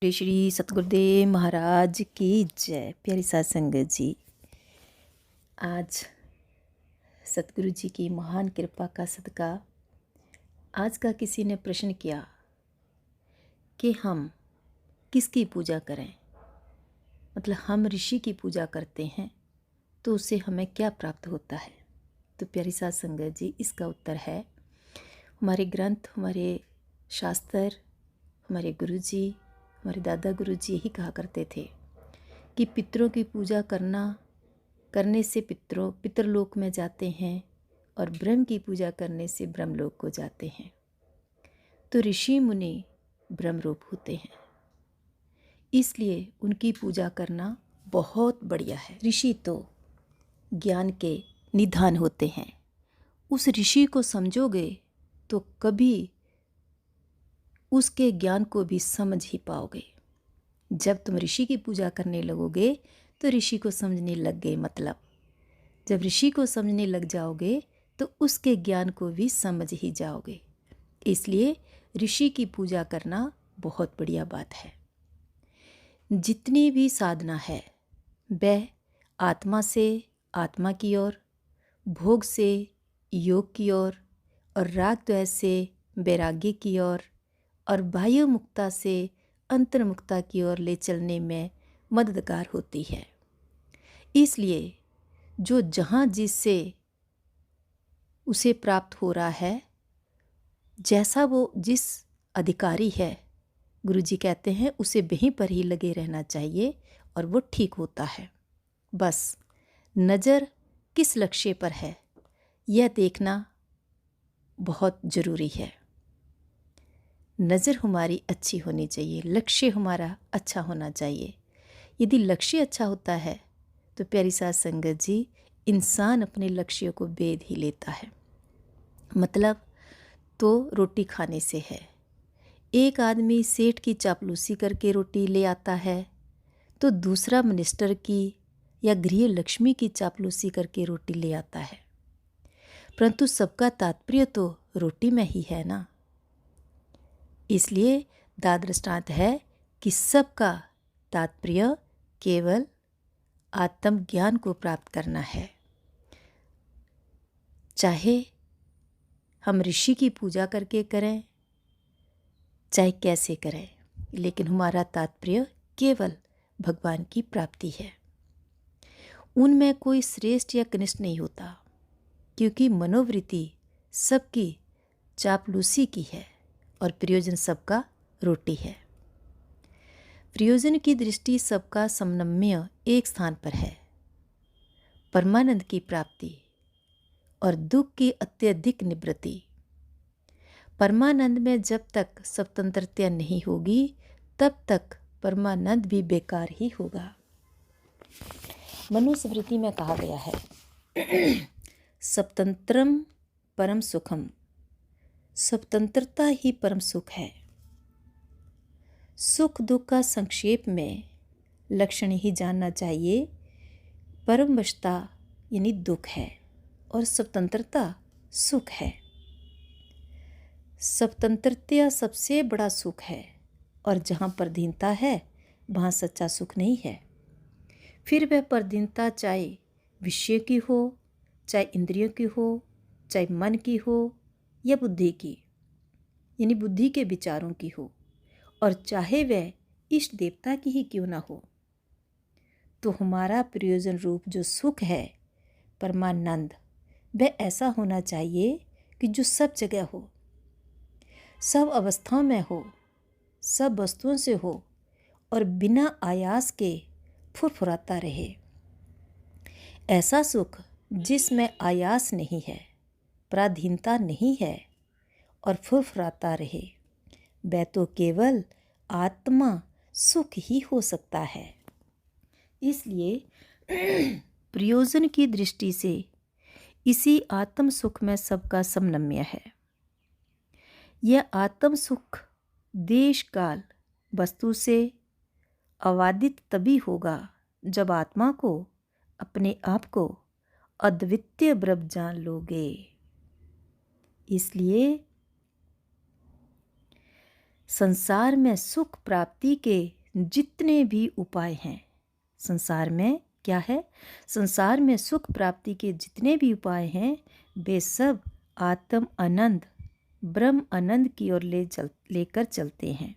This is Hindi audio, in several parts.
श्री सतगुरुदेव महाराज की जय। प्यारी साध संगत जी, आज सतगुरु जी की महान कृपा का सदका आज का किसी ने प्रश्न किया कि हम किसकी पूजा करें, मतलब हम ऋषि की पूजा करते हैं तो उससे हमें क्या प्राप्त होता है। तो प्यारी साध संगत जी, इसका उत्तर है हमारे ग्रंथ, हमारे शास्त्र, हमारे गुरु जी, हमारे दादा गुरु जी यही कहा करते थे कि पितरों की पूजा करने से पितरलोक में जाते हैं और ब्रह्म की पूजा करने से ब्रह्मलोक को जाते हैं। तो ऋषि मुनि ब्रह्मरूप होते हैं, इसलिए उनकी पूजा करना बहुत बढ़िया है। ऋषि तो ज्ञान के निधान होते हैं। उस ऋषि को समझोगे तो कभी उसके ज्ञान को भी समझ ही पाओगे। जब तुम ऋषि की पूजा करने लगोगे तो ऋषि को समझने लग गए, मतलब जब ऋषि को समझने लग जाओगे तो उसके ज्ञान को भी समझ ही जाओगे। इसलिए ऋषि की पूजा करना बहुत बढ़िया बात है। जितनी भी साधना है वह आत्मा से आत्मा की ओर, भोग से योग की ओर और राग द्वेष से वैराग्य की ओर और बाह्य मुक्ता से अंतर्मुक्ता की ओर ले चलने में मददगार होती है। इसलिए जो जहाँ जिससे उसे प्राप्त हो रहा है, जैसा वो जिस अधिकारी है, गुरुजी कहते हैं उसे वहीं पर ही लगे रहना चाहिए और वो ठीक होता है। बस नज़र किस लक्ष्य पर है यह देखना बहुत ज़रूरी है। नज़र हमारी अच्छी होनी चाहिए, लक्ष्य हमारा अच्छा होना चाहिए। यदि लक्ष्य अच्छा होता है तो प्यारी साध संगत जी, इंसान अपने लक्ष्य को भेद ही लेता है। मतलब तो रोटी खाने से है। एक आदमी सेठ की चापलूसी करके रोटी ले आता है तो दूसरा मिनिस्टर की या गृह लक्ष्मी की चापलूसी करके रोटी ले आता है, परंतु सबका तात्पर्य तो रोटी में ही है ना। इसलिए दाद दृष्टांत है कि सबका तात्पर्य केवल आत्मज्ञान को प्राप्त करना है। चाहे हम ऋषि की पूजा करके करें, चाहे कैसे करें, लेकिन हमारा तात्पर्य केवल भगवान की प्राप्ति है। उनमें कोई श्रेष्ठ या कनिष्ठ नहीं होता, क्योंकि मनोवृत्ति सबकी चापलूसी की है और प्रयोजन सबका रोटी है। प्रयोजन की दृष्टि सबका समन्वय एक स्थान पर है। परमानंद की प्राप्ति और दुख की अत्यधिक निवृत्ति। परमानंद में जब तक स्वतंत्रता नहीं होगी तब तक परमानंद भी बेकार ही होगा। मनुस्मृति में कहा गया है स्वतंत्रम परम सुखम, स्वतंत्रता ही परम सुख है। सुख दुख का संक्षेप में लक्षण ही जानना चाहिए। परमवशता यानी दुख है और स्वतंत्रता सुख है। स्वतंत्रता सबसे बड़ा सुख है और जहाँ परधीनता है वहाँ सच्चा सुख नहीं है। फिर वह परधीनता चाहे विषय की हो, चाहे इंद्रियों की हो, चाहे मन की हो या बुद्धि की, यानी बुद्धि के विचारों की हो, और चाहे वह इष्ट देवता की ही क्यों ना हो। तो हमारा प्रयोजन रूप जो सुख है परमानंद, वह ऐसा होना चाहिए कि जो सब जगह हो, सब अवस्थाओं में हो, सब वस्तुओं से हो और बिना आयास के फुरफुराता रहे। ऐसा सुख जिसमें आयास नहीं है, पराधीनता नहीं है और फुरफुराता रहे, वह तो केवल आत्मा सुख ही हो सकता है। इसलिए प्रयोजन की दृष्टि से इसी आत्म सुख में सबका समन्वय है। यह आत्म सुख देश काल वस्तु से अबाधित तभी होगा जब आत्मा को, अपने आप को अद्वितीय ब्रह्म जान लोगे। इसलिए संसार में सुख प्राप्ति के जितने भी उपाय हैं, संसार में क्या है, संसार में सुख प्राप्ति के जितने भी उपाय हैं वे सब आत्म आनंद ब्रह्म आनंद की ओर लेकर चलते हैं।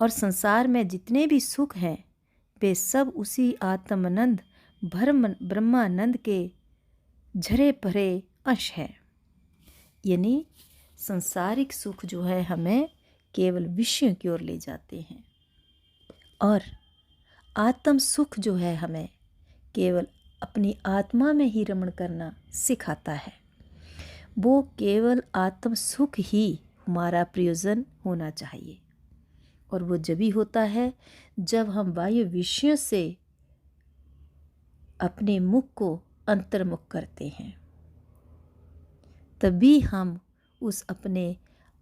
और संसार में जितने भी सुख हैं वे सब उसी आत्मानंद ब्रह्मानंद के झरे भरे अंश है। यानी सांसारिक सुख जो है हमें केवल विषयों की ओर ले जाते हैं, और आत्म सुख जो है हमें केवल अपनी आत्मा में ही रमण करना सिखाता है। वो केवल आत्म सुख ही हमारा प्रयोजन होना चाहिए, और वो जब ही होता है जब हम बाह्य विषयों से अपने मुख को अंतर्मुख करते हैं, तभी हम उस अपने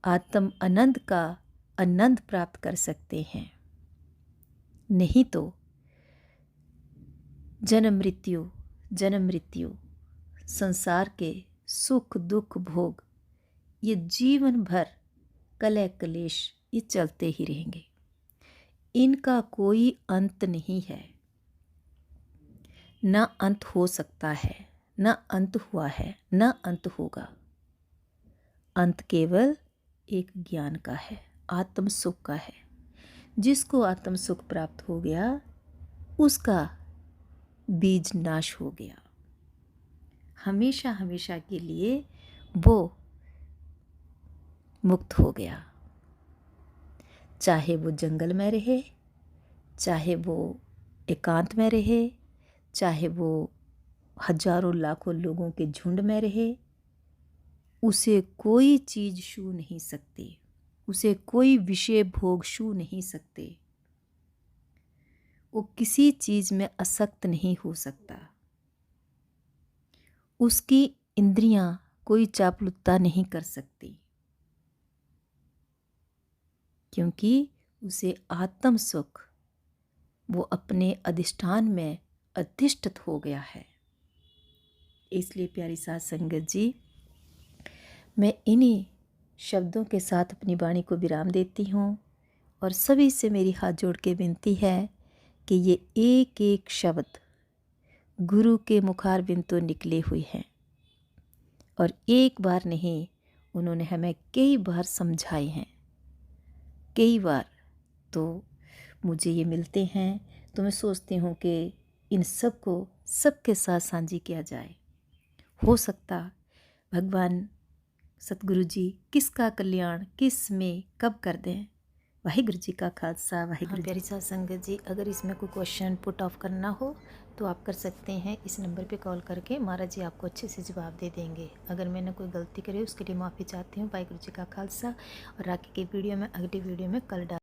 आत्म आनंद का आनंद प्राप्त कर सकते हैं। नहीं तो जन्म मृत्यु संसार के सुख दुख भोग ये जीवन भर कलह कलेश ये चलते ही रहेंगे। इनका कोई अंत नहीं है, ना अंत हो सकता है, ना अंत हुआ है, ना अंत होगा। अंत केवल एक ज्ञान का है, आत्म सुख का है। जिसको आत्म सुख प्राप्त हो गया उसका बीज नाश हो गया, हमेशा हमेशा के लिए वो मुक्त हो गया। चाहे वो जंगल में रहे, चाहे वो एकांत में रहे, चाहे वो हजारों लाखों लोगों के झुंड में रहे, उसे कोई चीज़ छू नहीं सकती, उसे कोई विषय भोग छू नहीं सकते। वो किसी चीज़ में आसक्त नहीं हो सकता, उसकी इंद्रियां कोई चापलुत्ता नहीं कर सकती, क्योंकि उसे आत्म सुख वो अपने अधिष्ठान में अधिष्ठित हो गया है। इसलिए प्यारी साथ संगत जी, मैं इन्हीं शब्दों के साथ अपनी वाणी को विराम देती हूँ, और सभी से मेरी हाथ जोड़ के विनती है कि ये एक एक शब्द गुरु के मुखारबिंद तो निकले हुए हैं, और एक बार नहीं उन्होंने हमें कई बार समझाए हैं, कई बार तो मुझे ये मिलते हैं तो मैं सोचती हूँ कि इन सब को सबके साथ साझी किया जाए। हो सकता भगवान सतगुरु जी किसका कल्याण किस में कब कर दें। वाहिगुरु जी का खालसा, वाहिगुरु। प्यारी साथ संगत जी, अगर इसमें कोई क्वेश्चन पुट ऑफ करना हो तो आप कर सकते हैं, इस नंबर पे कॉल करके महाराज जी आपको अच्छे से जवाब दे देंगे। अगर मैंने कोई गलती करी उसके लिए माफ़ी चाहती हूँ। वाहिगुरु जी का खालसा। और आगे की वीडियो में अगली वीडियो में कल